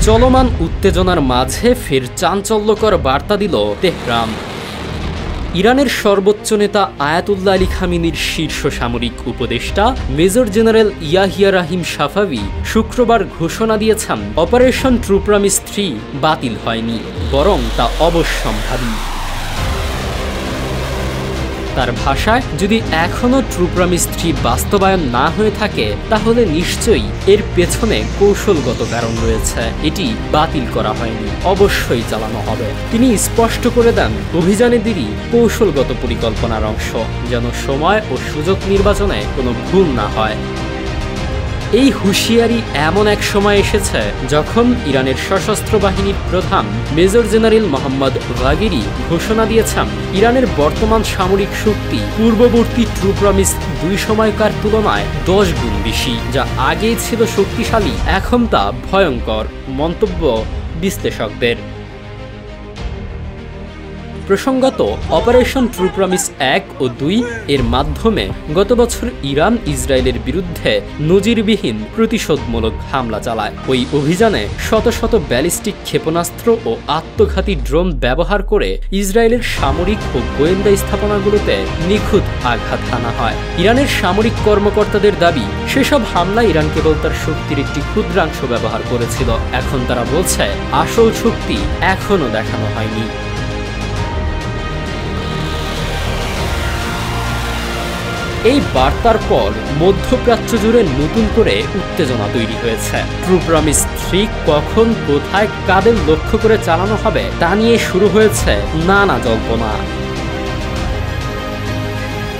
চলমান উত্তেজনার মাঝে ফের চাঞ্চল্যকর বার্তা দিল তেহরান। ইরানের সর্বোচ্চ নেতা আয়াতুল্লাহ আলী খামেনির শীর্ষ সামরিক উপদেষ্টা মেজর জেনারেল ইয়াহিয়া রাহিম সাফাভি শুক্রবার ঘোষণা দিয়েছেন, অপারেশন ট্রু প্রমিস 3 বাতিল হয়নি, বরং তা অবশ্যম্ভাবী। তার ভাষায়, যদি এখনও ট্রু প্রমিস 3 বাস্তবায়ন না হয়ে থাকে তাহলে নিশ্চয়ই এর পেছনে কৌশলগত কারণ রয়েছে। এটি বাতিল করা হয়নি, অবশ্যই চালানো হবে। তিনি স্পষ্ট করে দেন, অভিযানেদেরই কৌশলগত পরিকল্পনার অংশ, যেন সময় ও সুযোগ নির্বাচনে কোনো ভুল না হয়। এই হুঁশিয়ারি এমন এক সময় এসেছে যখন ইরানের সশস্ত্র বাহিনীর প্রধান মেজর জেনারেল মোহাম্মদ বাগেরি ঘোষণা দিয়েছেন, ইরানের বর্তমান সামরিক শক্তি পূর্ববর্তী ট্রু প্রমিস 2 সময়কার তুলনায় 10 গুণ বেশি, যা আগে ছিল শক্তিশালী, এখন তা ভয়ঙ্কর। মন্তব্য বিশ্লেষকদের। প্রসঙ্গত, অপারেশন ট্রু প্রমিস 1 ও 2 এর মাধ্যমে গত বছর ইরান ইসরায়েলের বিরুদ্ধে নজিরবিহীন প্রতিশোধমূলক হামলা চালায়। ওই অভিযানে শত শত ব্যালিস্টিক ক্ষেপণাস্ত্র ও আত্মঘাতী ড্রোন ব্যবহার করে ইসরায়েলের সামরিক ও গোয়েন্দা স্থাপনাগুলোতে নিখুঁত আঘাত হানা হয়। ইরানের সামরিক কর্মকর্তাদের দাবি, সেসব হামলা ইরান কেবল তার শক্তির একটি ক্ষুদ্রাংশ ব্যবহার করেছিল। এখন তারা বলছে, আসল শক্তি এখনও দেখানো হয়নি। এই বার্তার পর মধ্যপ্রাচ্য জুড়ে নতুন করে উত্তেজনা তৈরি হয়েছে। ট্রু প্রমিস 3 কখন, কোথায়, কাদের লক্ষ্য করে চালানো হবে তা নিয়ে শুরু হয়েছে নানা জল্পনা।